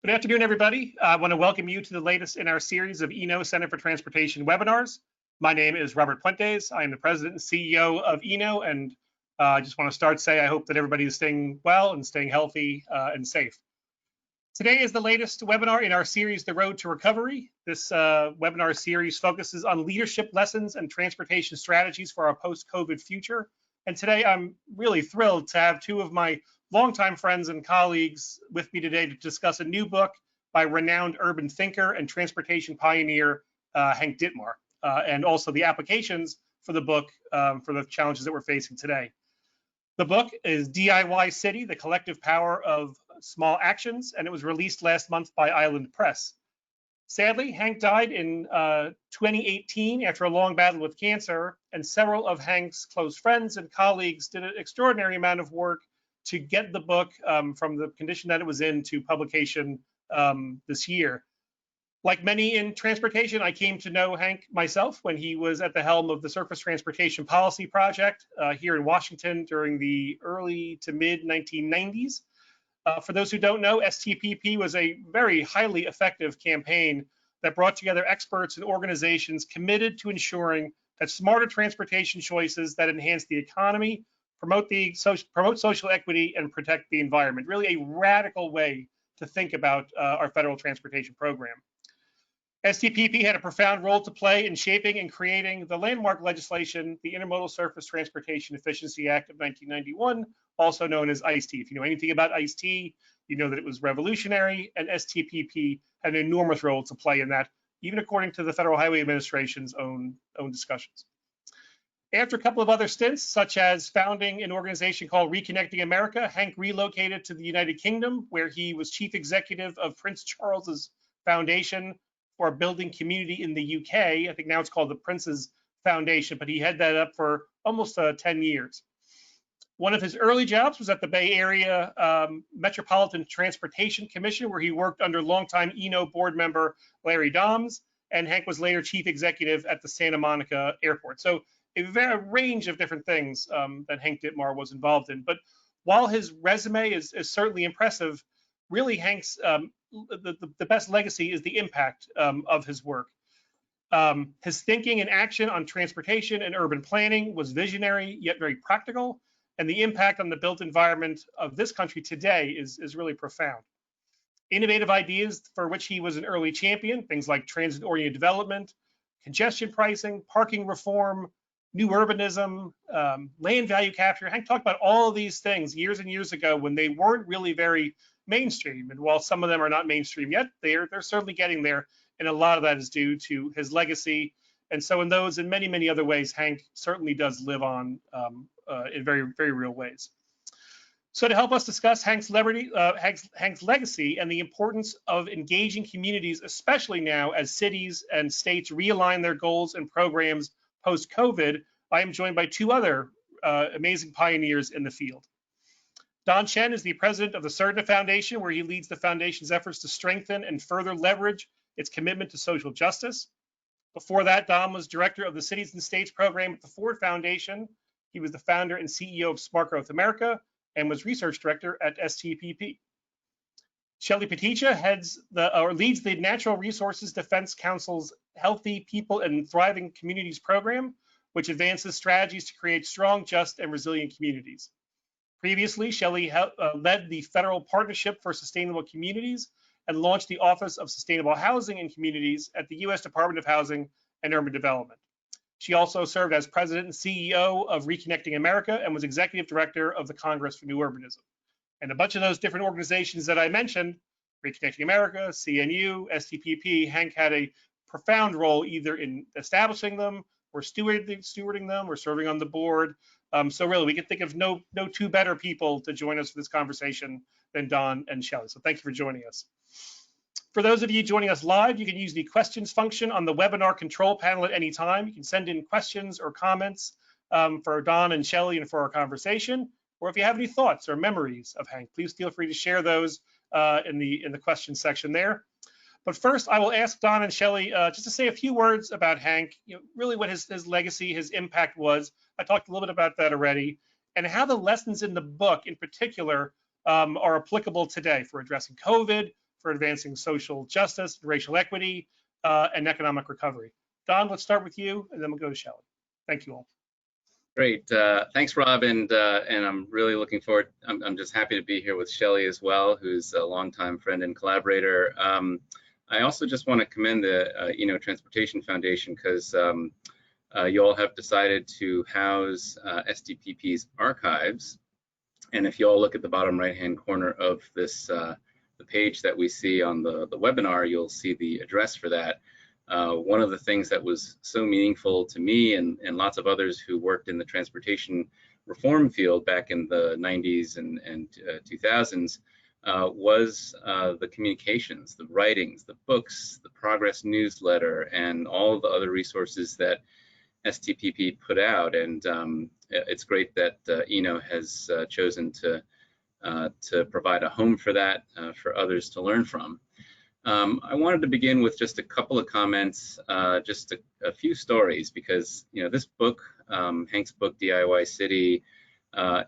Good afternoon, everybody. I want to welcome you to the latest in our series of ENO Center for Transportation webinars. My name is Robert Puentes. I am the president and CEO of ENO, and I just want to start say I hope that everybody is staying well and staying healthy and safe. Today is the latest webinar in our series, The Road to Recovery. This webinar series focuses on leadership lessons and transportation strategies for our post-COVID future. And today I'm really thrilled to have two of my longtime friends and colleagues with me today to discuss a new book by renowned urban thinker and transportation pioneer Hank Dittmar, and also the applications for the book for the challenges that we're facing today. The book is DIY City, The Collective Power of Small Actions, and it was released last month by Island Press. Sadly, Hank died in 2018 after a long battle with cancer, and several of Hank's close friends and colleagues did an extraordinary amount of work to get the book from the condition that it was in to publication this year. Like many in transportation, I came to know Hank myself when he was at the helm of the Surface Transportation Policy Project here in Washington during the early to mid 1990s. For those who don't know, Sdpp was a very highly effective campaign that brought together experts and organizations committed to ensuring that smarter transportation choices that enhance the economy, promote social equity, and protect the environment. Really a radical way to think about our federal transportation program. Sdpp had a profound role to play in shaping and creating the landmark legislation, the Intermodal Surface Transportation Efficiency Act of 1991, also known as ICE-T. If you know anything about ICE-T, you know that it was revolutionary, and Sdpp had an enormous role to play in that, even according to the Federal Highway Administration's own discussions. After a couple of other stints, such as founding an organization called Reconnecting America, Hank relocated to the United Kingdom, where he was chief executive of Prince Charles's Foundation for Building Community in the UK. I think now it's called the Prince's Foundation, but he had that up for almost 10 years. One of his early jobs was at the Bay Area Metropolitan Transportation Commission, where he worked under longtime ENO board member Larry Doms, and Hank was later chief executive at the Santa Monica Airport. So a very range of different things that Hank Dittmar was involved in. But while his resume is certainly impressive, really Hank's the best legacy is the impact of his work. His thinking and action on transportation and urban planning was visionary yet very practical, and the impact on the built environment of this country today is really profound. Innovative ideas for which he was an early champion, things like transit-oriented development, congestion pricing, parking reform, new urbanism, land value capture. Hank talked about all of these things years and years ago when they weren't really very mainstream. And while some of them are not mainstream yet, they're certainly getting there. And a lot of that is due to his legacy. And so in those and many, many other ways, Hank certainly does live on in very, very real ways. So to help us discuss Hank's legacy and the importance of engaging communities, especially now as cities and states realign their goals and programs post-COVID, I am joined by two other amazing pioneers in the field. Chen is the president of the Surdna Foundation, where he leads the foundation's efforts to strengthen and further leverage its commitment to social justice. Before that, Don was director of the Cities and States program at the Ford Foundation. He was the founder and CEO of Smart Growth America and was research director at Sdpp. Shelley Poticha leads the Natural Resources Defense Council's Healthy People and Thriving Communities program, which advances strategies to create strong, just, and resilient communities. Previously, Shelley led the Federal Partnership for Sustainable Communities and launched the Office of Sustainable Housing and Communities at the U.S. Department of Housing and Urban Development. She also served as president and CEO of Reconnecting America and was executive director of the Congress for New Urbanism. And a bunch of those different organizations that I mentioned, Reconnecting America, CNU, Sdpp, Hank had a profound role either in establishing them or stewarding them or serving on the board. So really, we can think of no two better people to join us for this conversation than Don and Shelley. So thank you for joining us. For those of you joining us live, you can use the questions function on the webinar control panel at any time. You can send in questions or comments for Don and Shelley and for our conversation. Or if you have any thoughts or memories of Hank, please feel free to share those in the questions section there. But first, I will ask Don and Shelley just to say a few words about Hank, really what his legacy, his impact was. I talked a little bit about that already, and how the lessons in the book in particular are applicable today for addressing COVID, for advancing social justice, racial equity, and economic recovery. Don, let's start with you, and then we'll go to Shelley. Thank you all. Great, thanks, Rob, and I'm really looking forward. I'm just happy to be here with Shelley as well, who's a longtime friend and collaborator. I also just want to commend the Transportation Foundation, because you all have decided to house Sdpp's archives. And if you all look at the bottom right-hand corner of this, the page that we see on the webinar, you'll see the address for that. One of the things that was so meaningful to me and lots of others who worked in the transportation reform field back in the 90s and 2000s was the communications, the writings, the books, the progress newsletter, and all the other resources that Sdpp put out. And it's great that Eno has chosen to provide a home for that for others to learn from. I wanted to begin with just a couple of comments, just a few stories, because this book, Hank's book, DIY City,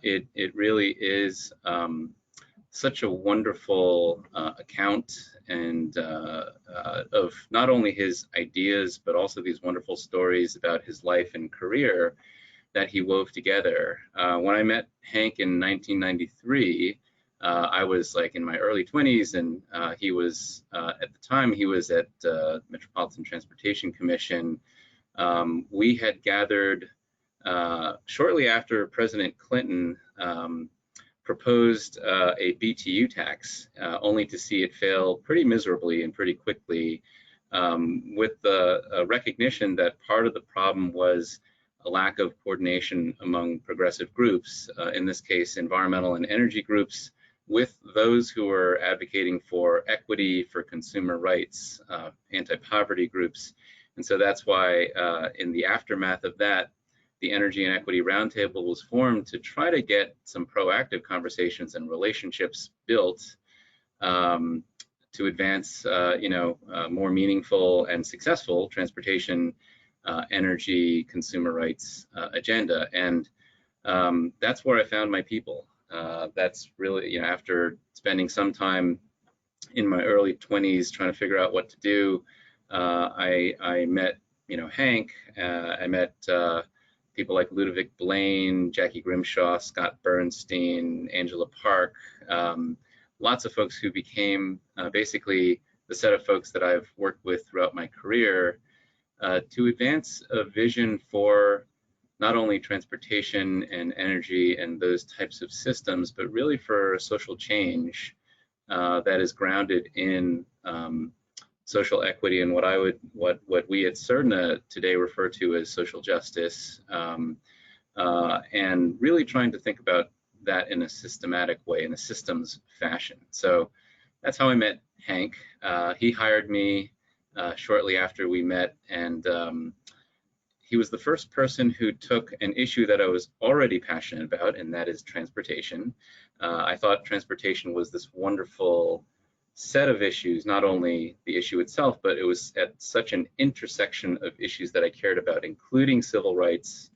it really is such a wonderful account and of not only his ideas, but also these wonderful stories about his life and career that he wove together. When I met Hank in 1993, I was like in my early 20s, and he was, at the time, he was at Metropolitan Transportation Commission. We had gathered shortly after President Clinton proposed a BTU tax, only to see it fail pretty miserably and pretty quickly, with the recognition that part of the problem was a lack of coordination among progressive groups, in this case, environmental and energy groups, with those who were advocating for equity, for consumer rights, anti-poverty groups. And so that's why in the aftermath of that, the Energy and Equity Roundtable was formed to try to get some proactive conversations and relationships built to advance more meaningful and successful transportation, energy, consumer rights agenda. And that's where I found my people. That's really, after spending some time in my early 20s trying to figure out what to do, I met, Hank. I met people like Ludovic Blaine, Jackie Grimshaw, Scott Bernstein, Angela Park, lots of folks who became basically the set of folks that I've worked with throughout my career to advance a vision for not only transportation and energy and those types of systems, but really for social change that is grounded in social equity and what we at Surdna today refer to as social justice, and really trying to think about that in a systematic way, in a systems fashion. So that's how I met Hank. He hired me shortly after we met, and he was the first person who took an issue that I was already passionate about, and that is transportation. I thought transportation was this wonderful set of issues, not only the issue itself, but it was at such an intersection of issues that I cared about, including civil rights,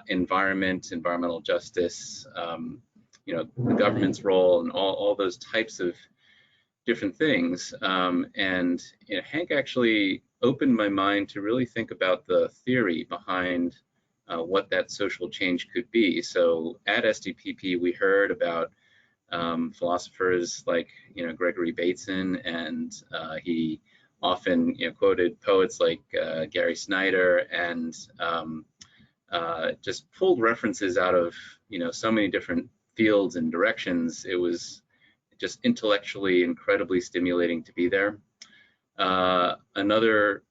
environment, environmental justice, the government's role, and all those types of different things. And Hank actually opened my mind to really think about the theory behind what that social change could be. So at Sdpp, we heard about philosophers like Gregory Bateson, and he often quoted poets like Gary Snyder, and just pulled references out of so many different fields and directions. It was just intellectually incredibly stimulating to be there. Another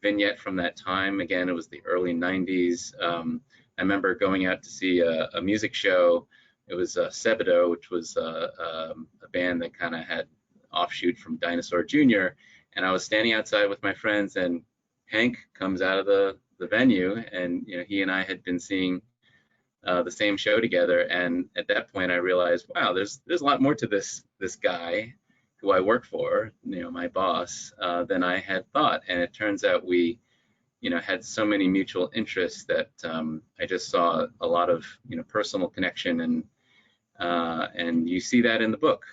vignette from that time, again, it was the early 90s. I remember going out to see a music show. It was Sebadoh, which was a band that kind of had offshoot from Dinosaur Jr. And I was standing outside with my friends, and Hank comes out of the venue, and he and I had been seeing the same show together. And at that point, I realized, wow, there's a lot more to this guy who I work for, my boss, than I had thought. And it turns out we had so many mutual interests that I just saw a lot of personal connection, and you see that in the book.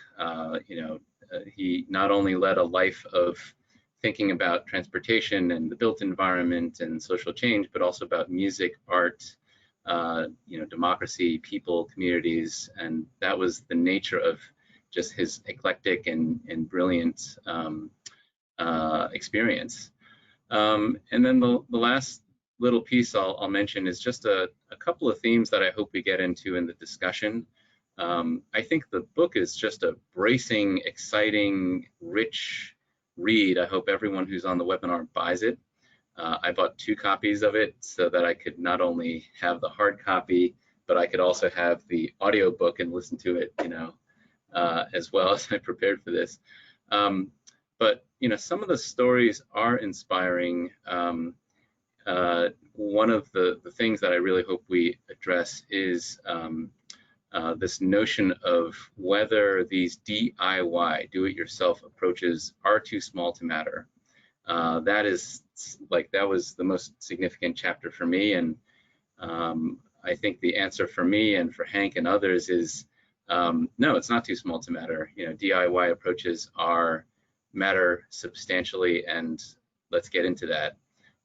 he not only led a life of thinking about transportation and the built environment and social change, but also about music, art, democracy, people, communities, and that was the nature of just his eclectic and brilliant experience. And then the last little piece I'll mention is just a couple of themes that I hope we get into in the discussion. I think the book is just a bracing, exciting, rich read. I hope everyone who's on the webinar buys it. I bought 2 copies of it so that I could not only have the hard copy, but I could also have the audio book and listen to it, as well as I prepared for this. But some of the stories are inspiring. One of the things that I really hope we address is this notion of whether these DIY, do-it-yourself approaches are too small to matter. That was the most significant chapter for me, and I think the answer for me and for Hank and others is no, it's not too small to matter. DIY approaches matter substantially, and let's get into that.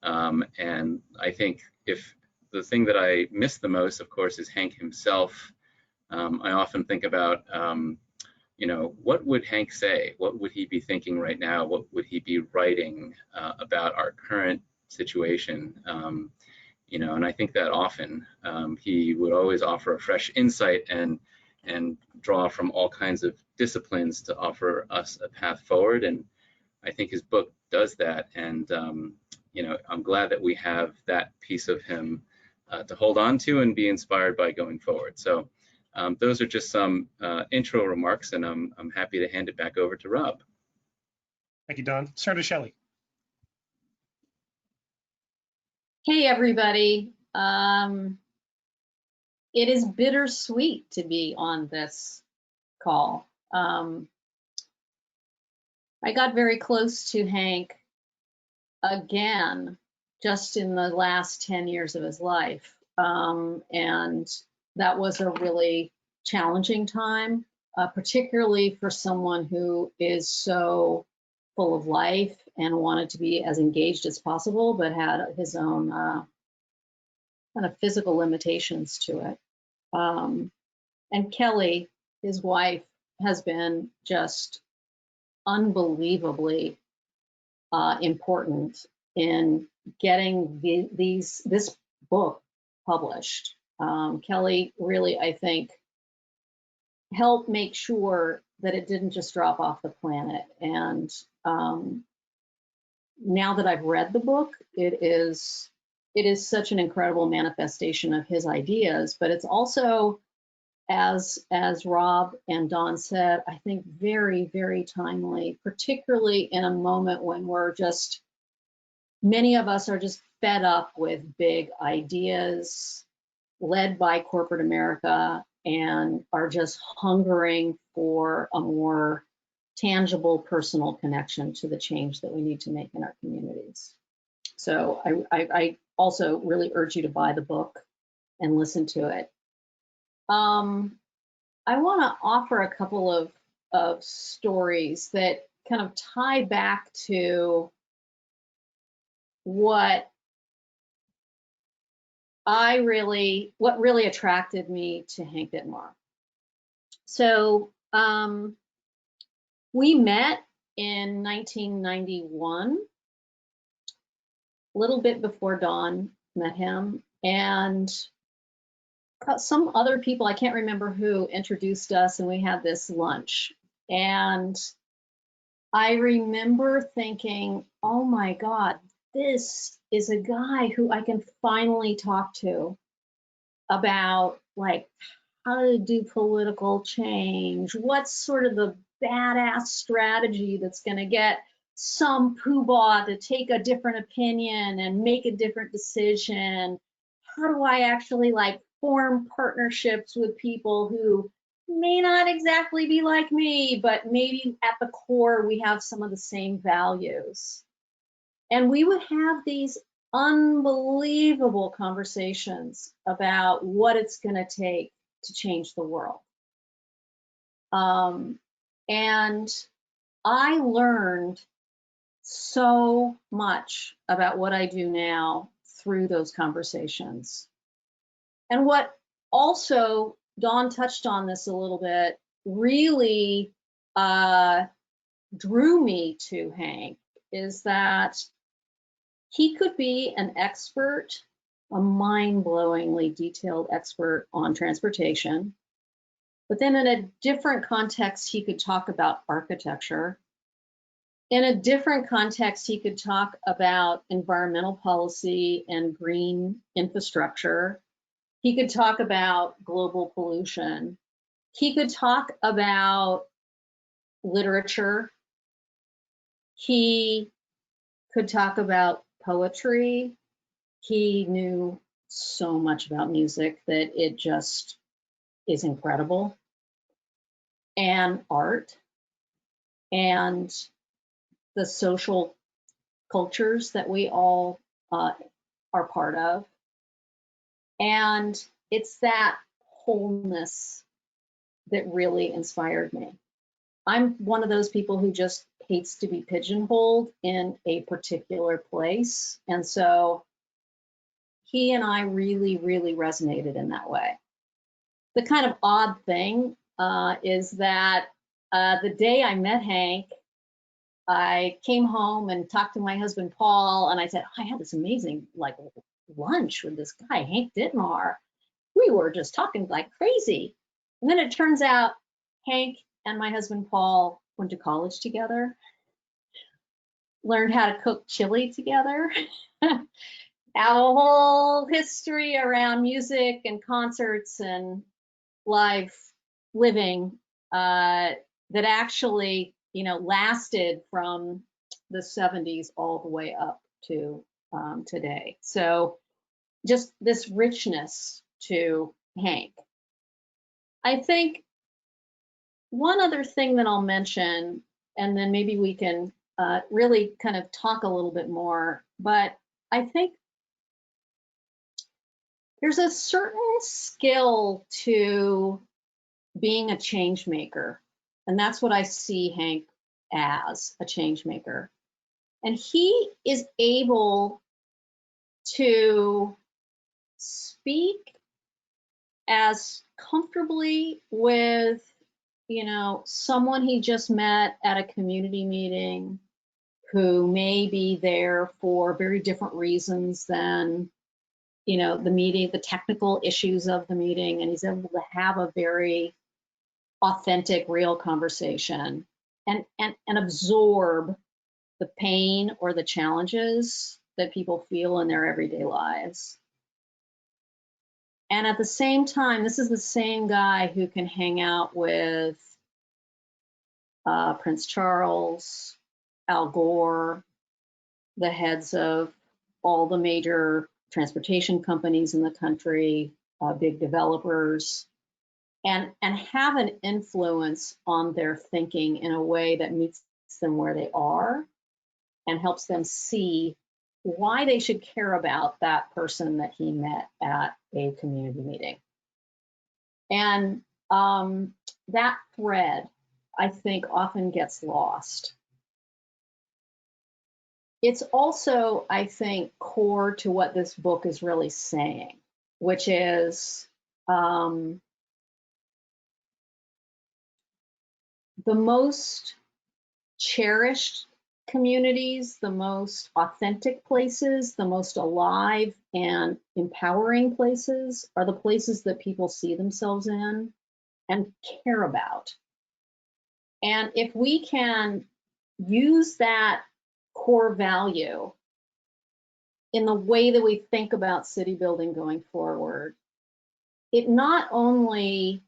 And I think if the thing that I miss the most, of course, is Hank himself. I often think about, what would Hank say? What would he be thinking right now? What would he be writing about our current situation? And I think that often he would always offer a fresh insight and draw from all kinds of disciplines to offer us a path forward. And I think his book does that. And, I'm glad that we have that piece of him to hold on to and be inspired by going forward. So those are just some intro remarks, and I'm happy to hand it back over to Rob. Thank you, Don. Surdna, Shelley. Hey, everybody. It is bittersweet to be on this call. I got very close to Hank again just in the last 10 years of his life. And that was a really challenging time, particularly for someone who is so full of life and wanted to be as engaged as possible, but had his own kind of physical limitations to it. And Kelly, his wife, has been just unbelievably important in getting this book published. Kelly really, I think, helped make sure that it didn't just drop off the planet. And now that I've read the book, it is such an incredible manifestation of his ideas, but it's also, as Rob and Don said, I think very, very timely, particularly in a moment when many of us are just fed up with big ideas led by corporate America and are just hungering for a more tangible personal connection to the change that we need to make in our communities. So I also really urge you to buy the book and listen to it. I want to offer a couple of stories that kind of tie back to what really attracted me to Hank Dittmar. So we met in 1991, a little bit before Don met him, and some other people, I can't remember who, introduced us, and we had this lunch. And I remember thinking, oh my God, this is a guy who I can finally talk to about like how to do political change, what's sort of the badass strategy that's going to get some poobah to take a different opinion and make a different decision. How do I actually like form partnerships with people who may not exactly be like me, but maybe at the core we have some of the same values. And we would have these unbelievable conversations about what it's going to take to change the world. And I learned so much about what I do now through those conversations. And what also, Dawn touched on this a little bit, really drew me to Hank is that he could be an expert, a mind-blowingly detailed expert on transportation, but then in a different context, he could talk about architecture. In a different context, he could talk about environmental policy and green infrastructure. He could talk about global pollution. He could talk about literature. He could talk about poetry. He knew so much about music that it just is incredible. And art and the social cultures that we all are part of. And it's that wholeness that really inspired me. I'm one of those people who just hates to be pigeonholed in a particular place. And so he and I really, really resonated in that way. The kind of odd thing is that the day I met Hank, I came home and talked to my husband, Paul, and I said, I had this amazing lunch with this guy, Hank Dittmar. We were just talking like crazy. And then it turns out Hank and my husband, Paul, went to college together, learned how to cook chili together, have a whole history around music and concerts and live living that actually, lasted from the 70s all the way up to today. So just this richness to Hank. I think one other thing that I'll mention, and then maybe we can really kind of talk a little bit more, but I think there's a certain skill to being a change maker. And that's what I see Hank as, a change maker. And he is able to speak as comfortably with, someone he just met at a community meeting who may be there for very different reasons than, the meeting, the technical issues of the meeting. And he's able to have a very authentic, real conversation and absorb the pain or the challenges that people feel in their everyday lives. And at the same time, this is the same guy who can hang out with Prince Charles, Al Gore, the heads of all the major transportation companies in the country, big developers, and have an influence on their thinking in a way that meets them where they are and helps them see why they should care about that person that he met at a community meeting. And that thread, I think, often gets lost. It's also, I think, core to what this book is really saying, which is the most cherished communities, the most authentic places, the most alive and empowering places are the places that people see themselves in and care about. And if we can use that core value in the way that we think about city building going forward, it not only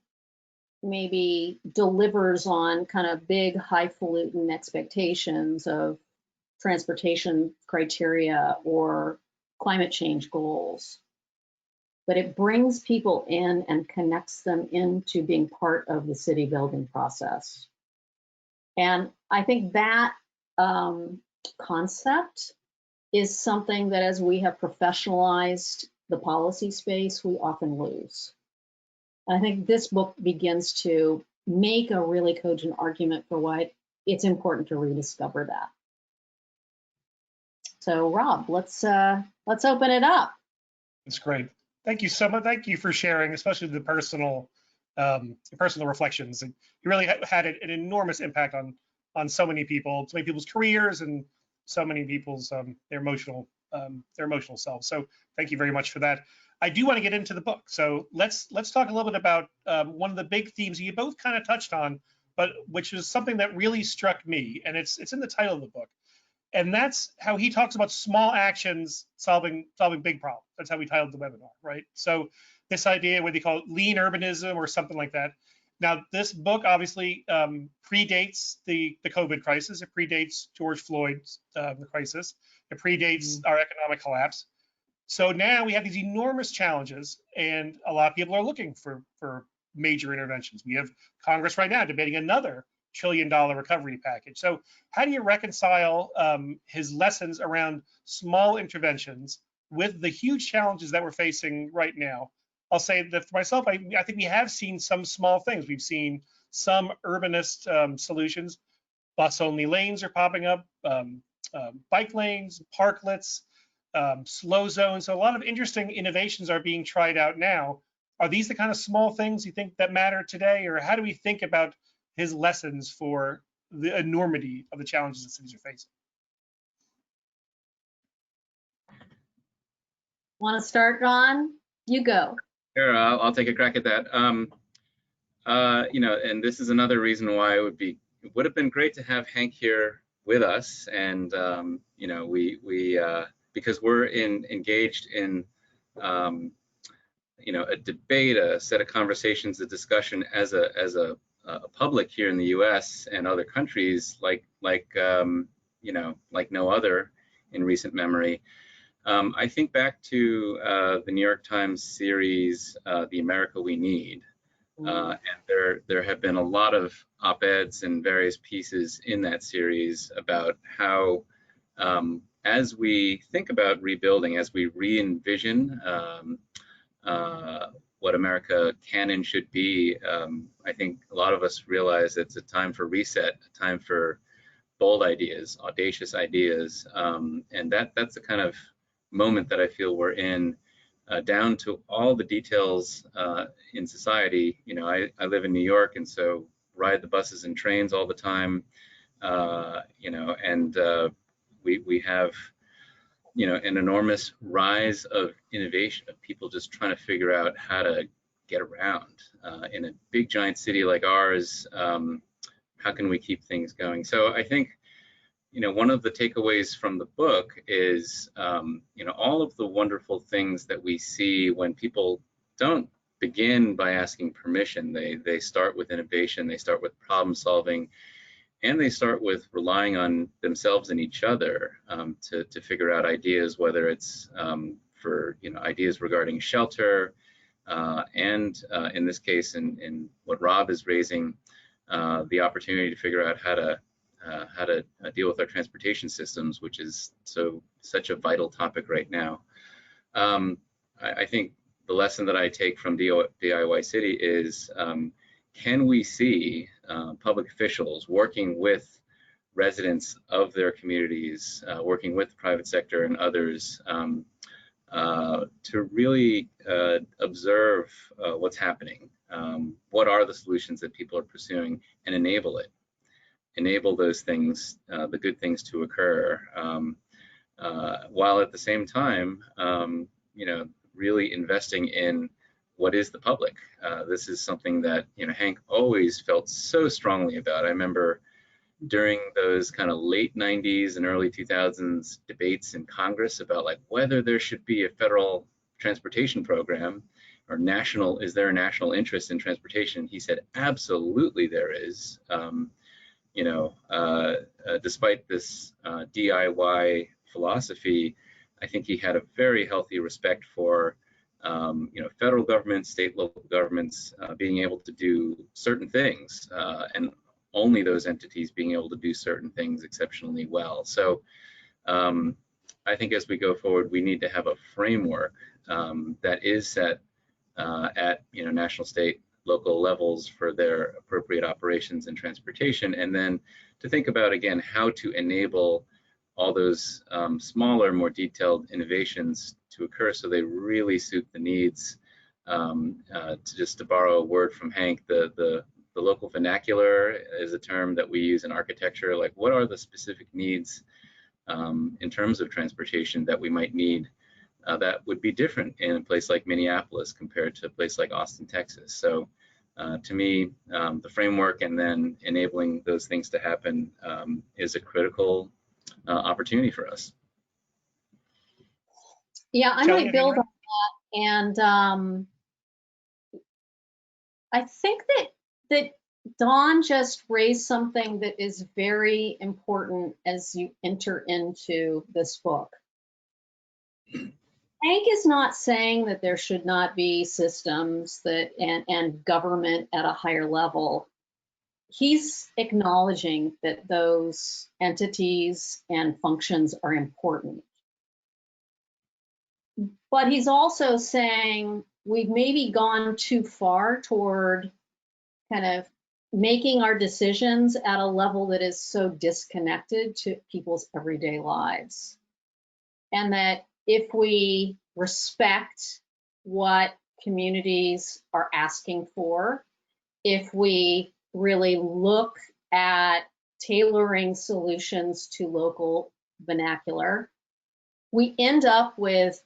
maybe delivers on kind of big highfalutin expectations of transportation criteria or climate change goals, but it brings people in and connects them into being part of the city building process. And I think that concept is something that as we have professionalized the policy space, we often lose. And I think this book begins to make a really cogent argument for why it's important to rediscover that. So Rob, let's open it up. That's great. Thank you so much. Thank you for sharing, especially the personal reflections. And you really had an enormous impact on so many people's careers, and so many people's their emotional selves. So thank you very much for that. I do want to get into the book. So let's talk a little bit about one of the big themes you both kind of touched on, but which is something that really struck me, and it's in the title of the book. And that's how he talks about small actions solving big problems. That's how we titled the webinar, right? So this idea, whether you call it lean urbanism or something like that. Now, this book obviously predates the COVID crisis. It predates George Floyd's the crisis. It predates our economic collapse. So now we have these enormous challenges, and a lot of people are looking for major interventions. We have Congress right now debating another $1 trillion recovery package. So how do you reconcile his lessons around small interventions with the huge challenges that we're facing right now? I'll say that for myself, I think we have seen some small things. We've seen some urbanist solutions. Bus-only lanes are popping up, bike lanes, parklets, slow zones. So a lot of interesting innovations are being tried out now. Are these the kind of small things you think that matter today, or how do we think about his lessons for the enormity of the challenges that cities are facing? Want to start, Ron? You go. Sure, I'll take a crack at that. You know, and this is another reason why it would have been great to have Hank here with us, and you know, because we're engaged in you know, a debate, a set of conversations, a discussion as a public here in the U.S. and other countries, like you know, like no other in recent memory. I think back to the New York Times series, "The America We Need," and there have been a lot of op-eds and various pieces in that series about how, as we think about rebuilding, as we re-envision what America can and should be, I think a lot of us realize it's a time for reset, a time for bold ideas, audacious ideas, and that's the kind of moment that I feel we're in, down to all the details in society. You know, I live in New York, and so ride the buses and trains all the time, you know, and we have, you know, an enormous rise of innovation, of people just trying to figure out how to get around in a big giant city like ours. How can we keep things going? So I think, you know, one of the takeaways from the book is, you know, all of the wonderful things that we see when people don't begin by asking permission. They start with innovation, they start with problem solving, and they start with relying on themselves and each other to figure out ideas, whether it's for, you know, ideas regarding shelter, and in this case, in what Rob is raising, the opportunity to figure out how to deal with our transportation systems, which is such a vital topic right now. I think the lesson that I take from DIY City is, can we see public officials working with residents of their communities, working with the private sector and others, to really observe what's happening, what are the solutions that people are pursuing, and enable those things, the good things to occur, while at the same time, you know, really investing in what is the public. This is something that, you know, Hank always felt so strongly about. I remember during those kind of late 90s and early 2000s debates in Congress about like whether there should be a federal transportation program or is there a national interest in transportation? He said, absolutely there is. You know, despite this DIY philosophy, I think he had a very healthy respect for you know, federal government, state, local governments being able to do certain things, and only those entities being able to do certain things exceptionally well. So I think as we go forward, we need to have a framework that is set at, you know, national, state, local levels for their appropriate operations in transportation, and then to think about, again, how to enable all those smaller, more detailed innovations to occur so they really suit the needs. To borrow a word from Hank, the local vernacular is a term that we use in architecture. Like, what are the specific needs in terms of transportation that we might need that would be different in a place like Minneapolis compared to a place like Austin, Texas? So to me, the framework and then enabling those things to happen is a critical opportunity for us. Yeah, I Shelley, might build anything? on that. And I think that Dawn just raised something that is very important as you enter into this book. Hank is not saying that there should not be systems that and government at a higher level. He's acknowledging that those entities and functions are important. But he's also saying we've maybe gone too far toward kind of making our decisions at a level that is so disconnected to people's everyday lives. And that if we respect what communities are asking for, if we really look at tailoring solutions to local vernacular, we end up with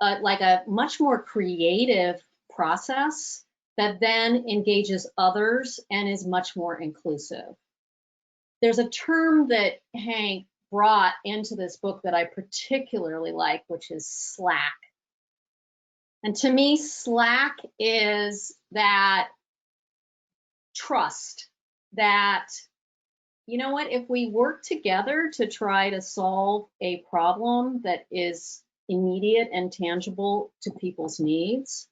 like a much more creative process that then engages others and is much more inclusive. There's a term that Hank brought into this book that I particularly like, which is slack. And to me, slack is that trust that, you know what, if we work together to try to solve a problem that is immediate and tangible to people's needs,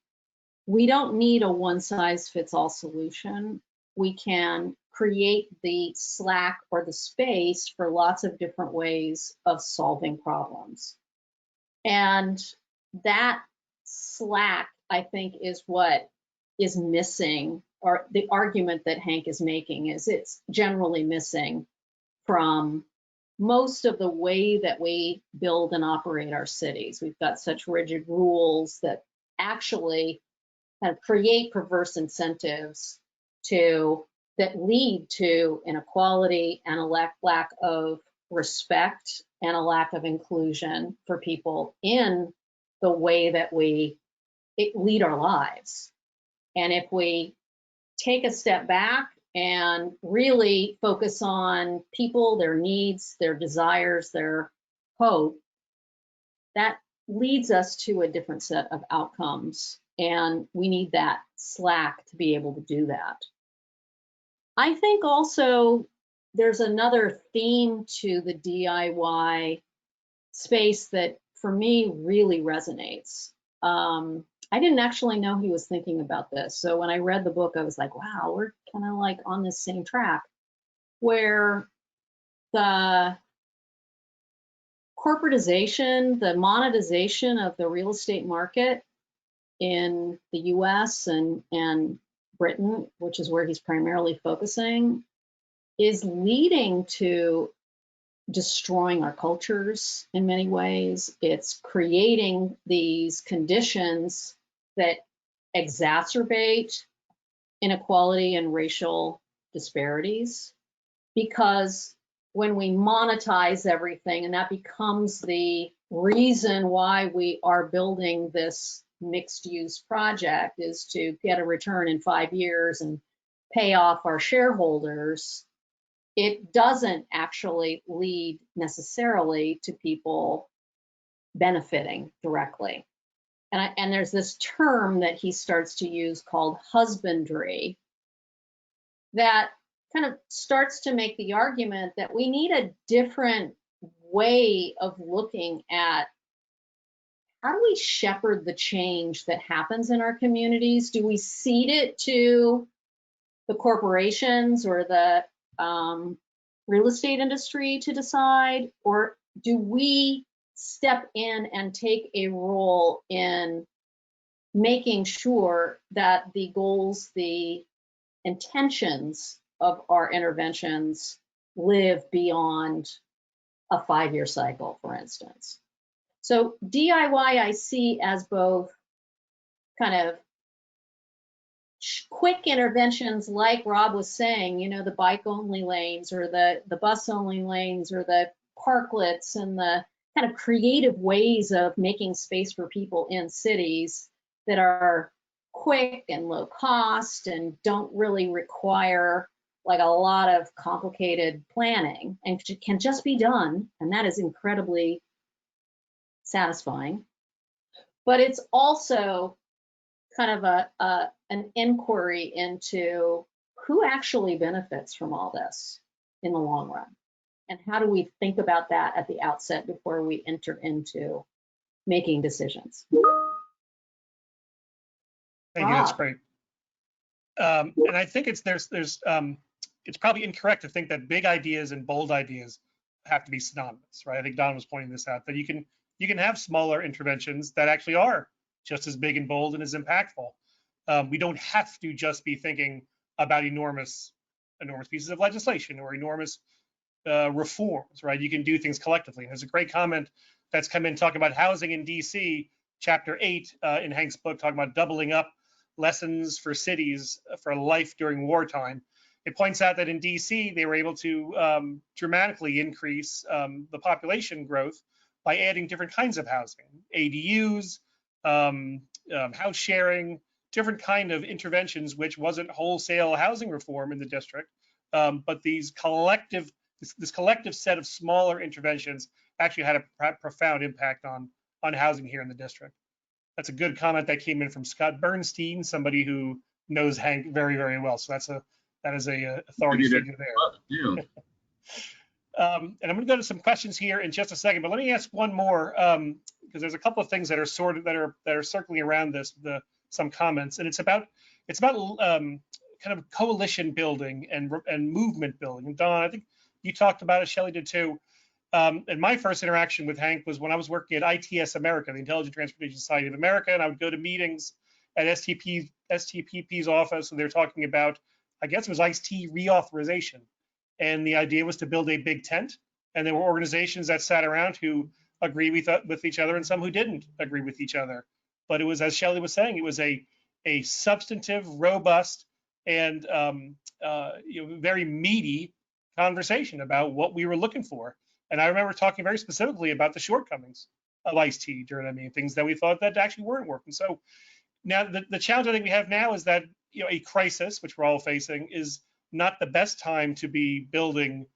we don't need a one-size-fits-all solution. We can create the slack or the space for lots of different ways of solving problems. And that slack, I think, is what is missing, or the argument that Hank is making is it's generally missing from most of the way that we build and operate our cities. We've got such rigid rules that actually kind of create perverse incentives that lead to inequality and a lack of respect and a lack of inclusion for people in the way that we lead our lives. And if we take a step back and really focus on people, their needs, their desires, their hope, that leads us to a different set of outcomes. And we need that slack to be able to do that. I think also there's another theme to the DIY space that for me really resonates. I didn't actually know he was thinking about this. So when I read the book, I was like, wow, we're kind of like on this same track where the corporatization, the monetization of the real estate market in the US and Britain, which is where he's primarily focusing, is leading to destroying our cultures in many ways. It's creating these conditions that exacerbate inequality and racial disparities, because when we monetize everything, and that becomes the reason why we are building this mixed use project is to get a return in 5 years and pay off our shareholders, it doesn't actually lead necessarily to people benefiting directly. And there's this term that he starts to use called husbandry that kind of starts to make the argument that we need a different way of looking at how do we shepherd the change that happens in our communities? Do we cede it to the corporations or the real estate industry to decide, or do we step in and take a role in making sure that the goals, the intentions of our interventions live beyond a 5-year cycle, for instance. So DIY I see as both kind of quick interventions, like Rob was saying, you know, the bike only lanes or the bus only lanes or the parklets and the kind of creative ways of making space for people in cities that are quick and low cost and don't really require like a lot of complicated planning and can just be done. And that is incredibly satisfying. But it's also kind of an inquiry into who actually benefits from all this in the long run. And how do we think about that at the outset before we enter into making decisions? Thank you, that's great. And I think it's probably incorrect to think that big ideas and bold ideas have to be synonymous, right? I think Don was pointing this out, that you can have smaller interventions that actually are just as big and bold and as impactful. We don't have to just be thinking about enormous pieces of legislation or enormous reforms, right? You can do things collectively. And there's a great comment that's come in talking about housing in DC, chapter 8 in Hank's book, talking about doubling up lessons for cities for life during wartime. It points out that in DC, they were able to dramatically increase the population growth by adding different kinds of housing, ADUs, house sharing, different kind of interventions, which wasn't wholesale housing reform in the district, but this collective set of smaller interventions actually had a profound impact on housing here in the district. That's a good comment that came in from Scott Bernstein, somebody who knows Hank very, very well. So that is a authority figure there. And I'm going to go to some questions here in just a second, but let me ask one more because there's a couple of things that are circling around this, some comments, and it's about kind of coalition building and movement building. And Don, I think you talked about it. Shelley did too. And my first interaction with Hank was when I was working at ITS America, the Intelligent Transportation Society of America, and I would go to meetings at STPP's office, and they're talking about, I guess it was ICE-T reauthorization. And the idea was to build a big tent, and there were organizations that sat around who agree with each other and some who didn't agree with each other. But it was, as Shelley was saying, it was a substantive, robust, and very meaty conversation about what we were looking for. And I remember talking very specifically about the shortcomings of ICE-T during that meeting, things that we thought that actually weren't working. So now the challenge I think we have now is that a crisis, which we're all facing, is not the best time to be building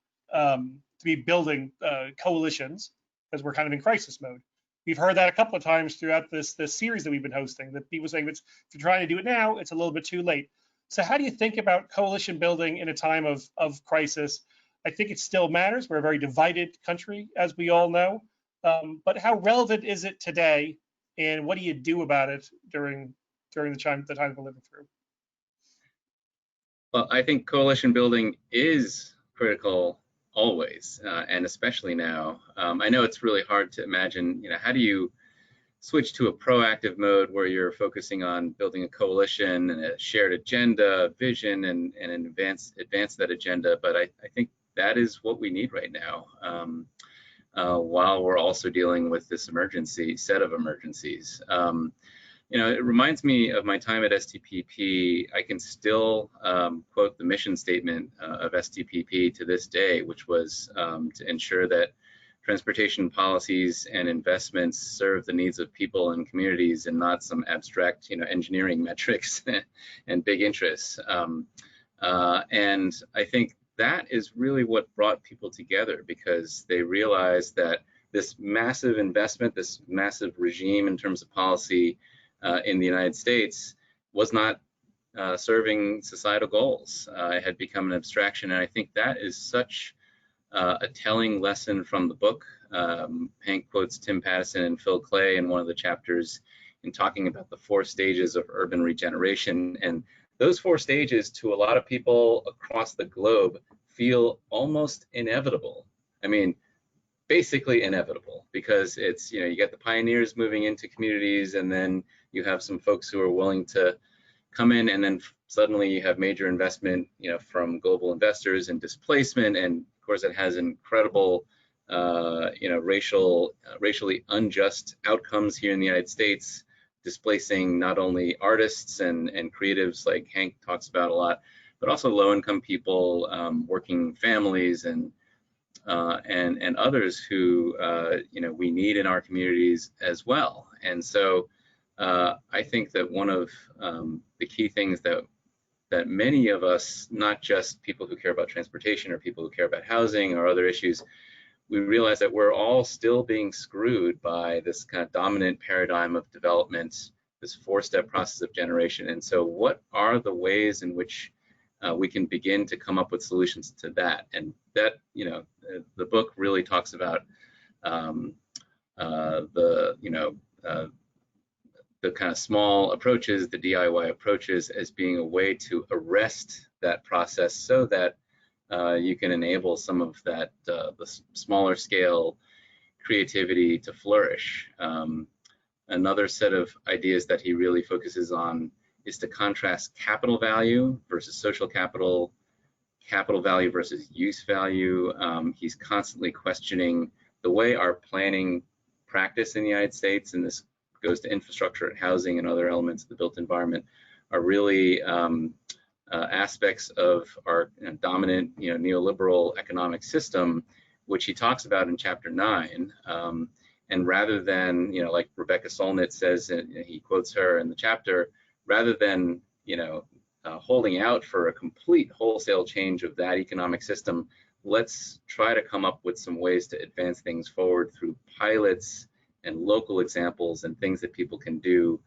coalitions, because we're kind of in crisis mode. We've heard that a couple of times throughout this series that we've been hosting, that people saying if you're trying to do it now, it's a little bit too late. So how do you think about coalition building in a time of crisis? I think it still matters. We're a very divided country, as we all know. But how relevant is it today, and what do you do about it during the time we're living through? Well, I think coalition building is critical always, and especially now. I know it's really hard to imagine, how do you switch to a proactive mode where you're focusing on building a coalition and a shared agenda, vision, and advance that agenda. But I think that is what we need right now, while we're also dealing with this set of emergencies. It reminds me of my time at Sdpp. I can still quote the mission statement of Sdpp to this day, which was to ensure that transportation policies and investments serve the needs of people and communities and not some abstract, engineering metrics and big interests. And I think that is really what brought people together, because they realized that this massive investment, this massive regime in terms of policy in the United States was not serving societal goals. It had become an abstraction, and I think that is such a telling lesson from the book. Hank quotes Tim Pattison and Phil Clay in one of the chapters in talking about the 4 stages of urban regeneration, and those 4 stages to a lot of people across the globe feel almost inevitable. I mean, basically inevitable, because it's, you get the pioneers moving into communities, and then you have some folks who are willing to come in, and then suddenly you have major investment, from global investors and displacement and course, it has incredible, racially unjust outcomes here in the United States, displacing not only artists and creatives like Hank talks about a lot, but also low-income people, working families, and others who we need in our communities as well. And so I think that one of the key things that many of us, not just people who care about transportation or people who care about housing or other issues, we realize that we're all still being screwed by this kind of dominant paradigm of development, this four-step process of generation. And so what are the ways in which we can begin to come up with solutions to that? And that, the book really talks about the kind of small approaches, the DIY approaches, as being a way to arrest that process so that you can enable some of that, the smaller scale creativity to flourish. Another set of ideas that he really focuses on is to contrast capital value versus social capital, capital value versus use value. He's constantly questioning the way our planning practice in the United States, and this goes to infrastructure and housing and other elements of the built environment, are really aspects of our dominant neoliberal economic system, which he talks about in chapter 9. And rather than, like Rebecca Solnit says, and he quotes her in the chapter, rather than holding out for a complete wholesale change of that economic system, let's try to come up with some ways to advance things forward through pilots and local examples and things that people can do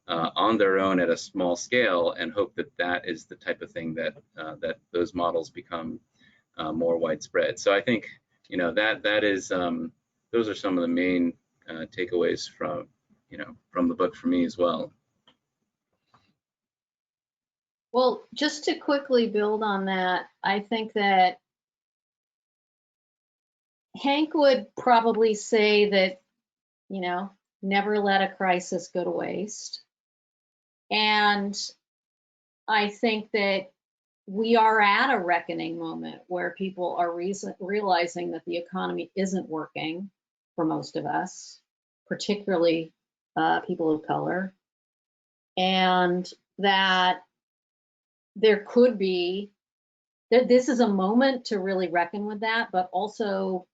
on their own at a small scale, and hope that that is the type of thing that that those models become more widespread. So I think that is those are some of the main takeaways from from the book for me as well. Well, just to quickly build on that, I think that Hank would probably say that, never let a crisis go to waste. And I think that we are at a reckoning moment where people are realizing that the economy isn't working for most of us, particularly people of color, and that there could be, that this is a moment to really reckon with that, but also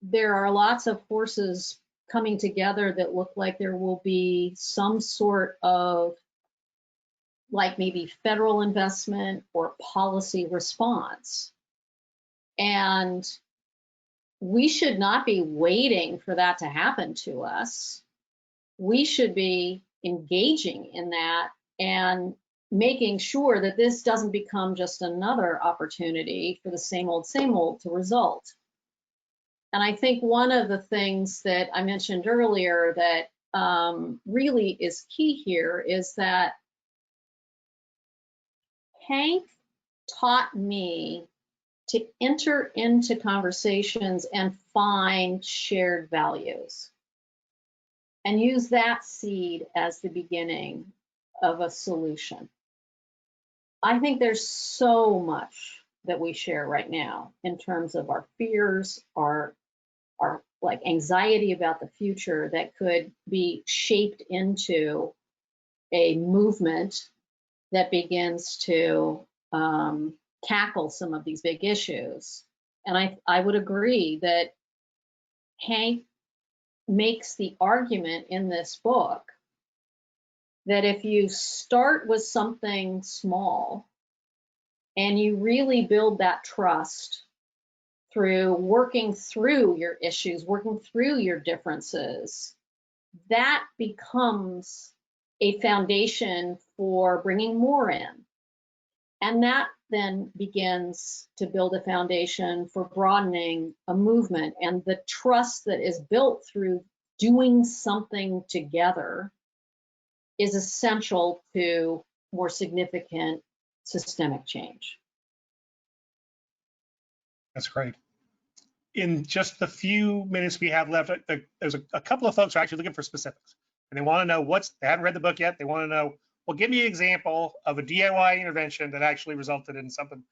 there are lots of forces coming together that look like there will be some sort of, like maybe federal investment or policy response. And we should not be waiting for that to happen to us. We should be engaging in that and making sure that this doesn't become just another opportunity for the same old to result. And I think one of the things that I mentioned earlier that really is key here is that Hank taught me to enter into conversations and find shared values and use that seed as the beginning of a solution. I think there's so much that we share right now in terms of our fears, our like anxiety about the future that could be shaped into a movement that begins to tackle some of these big issues. And I would agree that Hank makes the argument in this book that if you start with something small and you really build that trust through working through your issues, working through your differences, that becomes a foundation for bringing more in. And that then begins to build a foundation for broadening a movement. And the trust that is built through doing something together is essential to more significant systemic change. That's great. In just the few minutes we have left, there's a couple of folks who are actually looking for specifics, and they want to know they haven't read the book yet. They want to know, well, give me an example of a DIY intervention that actually resulted in something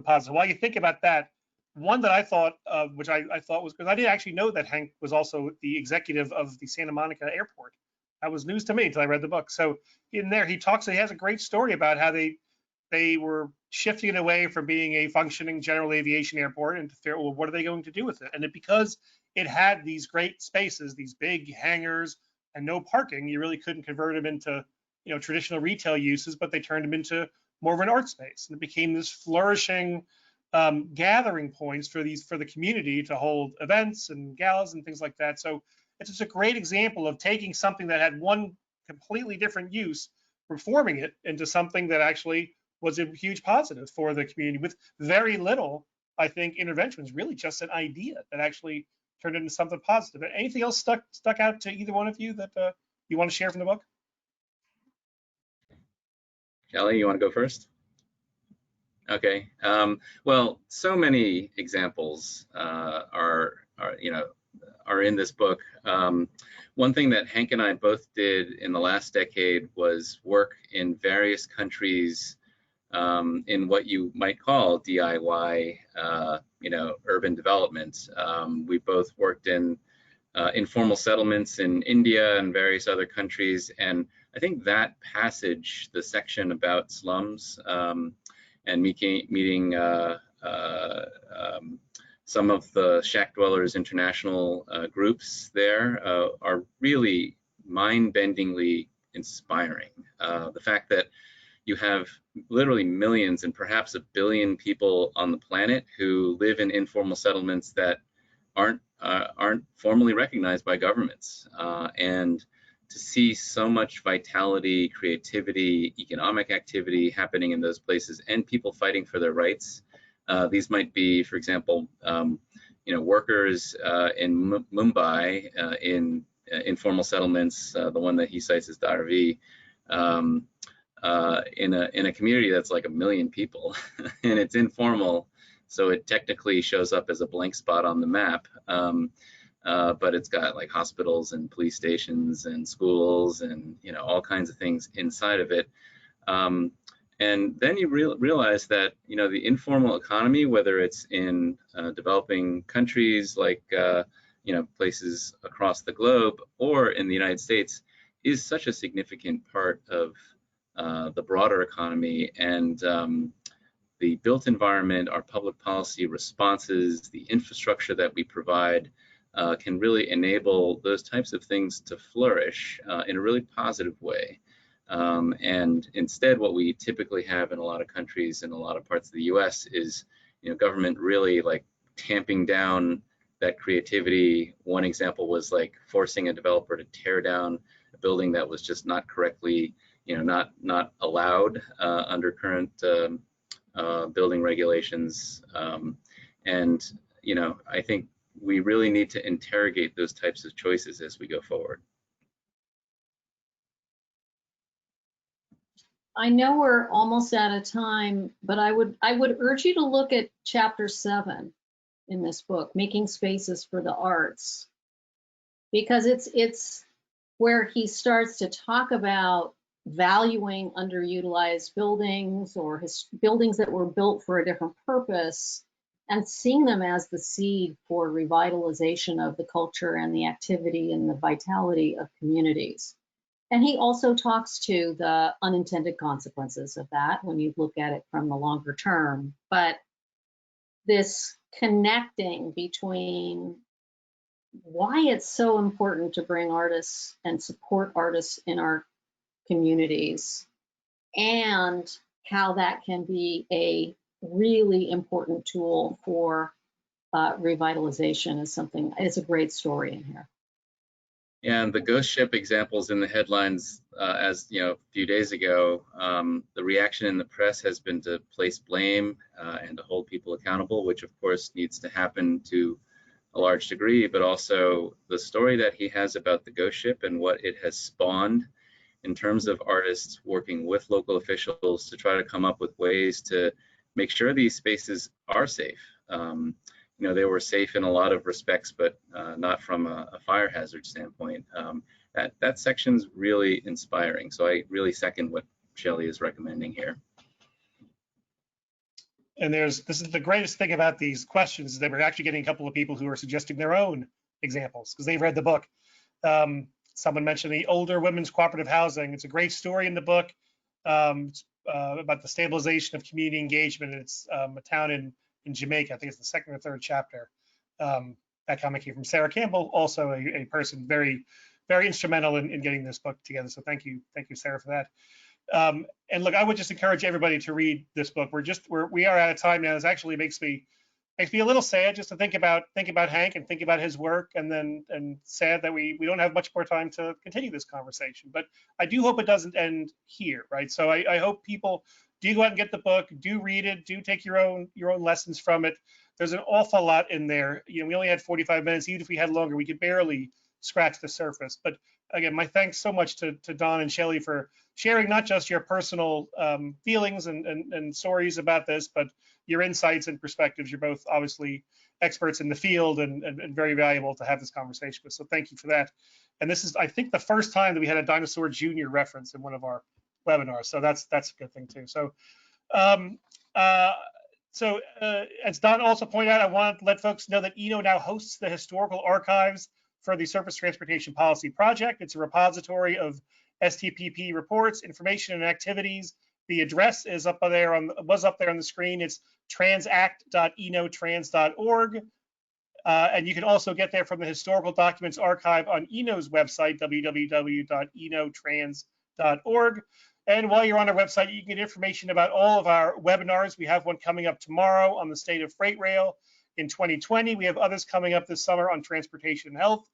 positive. While you think about that, one that I thought, which I thought was, because I didn't actually know that Hank was also the executive of the Santa Monica airport. That was news to me until I read the book. So in there, he has a great story about how they were shifting it away from being a functioning general aviation airport and to figure, well, what are they going to do with it? And because it had these great spaces, these big hangars and no parking, you really couldn't convert them into, traditional retail uses, but they turned them into more of an art space. And it became this flourishing gathering points for the community to hold events and galas and things like that. So it's just a great example of taking something that had one completely different use, reforming it into something that actually was a huge positive for the community with very little, I think, intervention. It was really just an idea that actually turned into something positive. Anything else stuck out to either one of you that you want to share from the book? Shelley, you want to go first? Okay. Well, so many examples are in this book. One thing that Hank and I both did in the last decade was work in various countries in what you might call DIY, urban development. We both worked in informal settlements in India and various other countries, and I think that passage, the section about slums and meeting some of the Shack Dwellers International groups there are really mind-bendingly inspiring. The fact that you have literally millions and perhaps a billion people on the planet who live in informal settlements that aren't formally recognized by governments, and to see so much vitality, creativity, economic activity happening in those places, and people fighting for their rights. These might be, for example, workers in Mumbai in informal settlements. The one that he cites is Dharavi, in a community that's like 1 million people, and it's informal, so it technically shows up as a blank spot on the map. But it's got like hospitals and police stations and schools and all kinds of things inside of it. And then you realize that the informal economy, whether it's in developing countries like places across the globe or in the United States, is such a significant part of the broader economy. And the built environment, our public policy responses, the infrastructure that we provide can really enable those types of things to flourish in a really positive way. And instead, what we typically have in a lot of countries in a lot of parts of the US is, government really like tamping down that creativity. One example was like forcing a developer to tear down a building that was just not correctly, not allowed under current building regulations. And, I think we really need to interrogate those types of choices as we go forward. I know we're almost out of time, but I would urge you to look at chapter 7 in this book, Making Spaces for the Arts, because it's where he starts to talk about valuing underutilized buildings or buildings that were built for a different purpose, and seeing them as the seed for revitalization of the culture and the activity and the vitality of communities. And he also talks to the unintended consequences of that when you look at it from the longer term. But this connecting between why it's so important to bring artists and support artists in our communities, and how that can be a really important tool for revitalization is a great story in here. And the ghost ship examples in the headlines, as a few days ago, the reaction in the press has been to place blame and to hold people accountable, which of course needs to happen to a large degree, but also the story that he has about the ghost ship and what it has spawned in terms of artists working with local officials to try to come up with ways to make sure these spaces are safe. They were safe in a lot of respects, but not from a fire hazard standpoint. That section's really inspiring. So I really second what Shelley is recommending here. And this is the greatest thing about these questions is that we're actually getting a couple of people who are suggesting their own examples because they've read the book. Someone mentioned the older women's cooperative housing. It's a great story in the book it's, about the stabilization of community engagement. It's a town in Jamaica. I think it's the second or third chapter. That comment came from Sarah Campbell, also a person very, very instrumental in getting this book together. So thank you, Sarah, for that. And look, I would just encourage everybody to read this book. We are out of time now. This actually makes me a little sad just to think about Hank and think about his work, and sad that we don't have much more time to continue this conversation. But I do hope it doesn't end here, right? So I hope people do go out and get the book, do read it, do take your own lessons from it. There's an awful lot in there. You know, we only had 45 minutes. Even if we had longer, we could barely scratch the surface. But again, my thanks so much to Don and Shelley for sharing not just your personal feelings and stories about this, but your insights and perspectives. You're both obviously experts in the field and very valuable to have this conversation with. So thank you for that. And this is, I think, the first time that we had a Dinosaur Jr. reference in one of our webinars. So that's a good thing too. So as Don also pointed out, I wanted to let folks know that Eno now hosts the historical archives for the Surface Transportation Policy Project. It's a repository of STPP reports, information, and activities. The address is was up there on the screen. It's transact.enotrans.org. And you can also get there from the Historical Documents Archive on Eno's website, www.enotrans.org. And while you're on our website, you can get information about all of our webinars. We have one coming up tomorrow on the state of freight rail in 2020. We have others coming up this summer on transportation and health,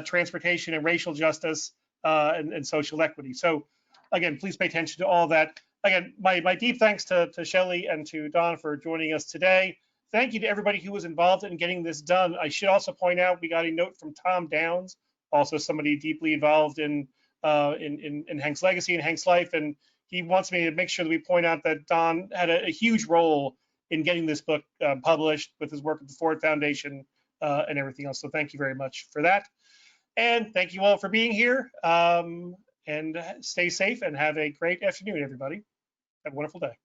transportation and racial justice, and social equity. So again, please pay attention to all that. Again, my deep thanks to Shelley and to Don for joining us today. Thank you to everybody who was involved in getting this done. I should also point out we got a note from Tom Downs, also somebody deeply involved in Hank's legacy and Hank's life, and he wants me to make sure that we point out that Don had a huge role in getting this book published with his work at the Ford Foundation and everything else. So thank you very much for that. And thank you all for being here. And stay safe and have a great afternoon, everybody. Have a wonderful day.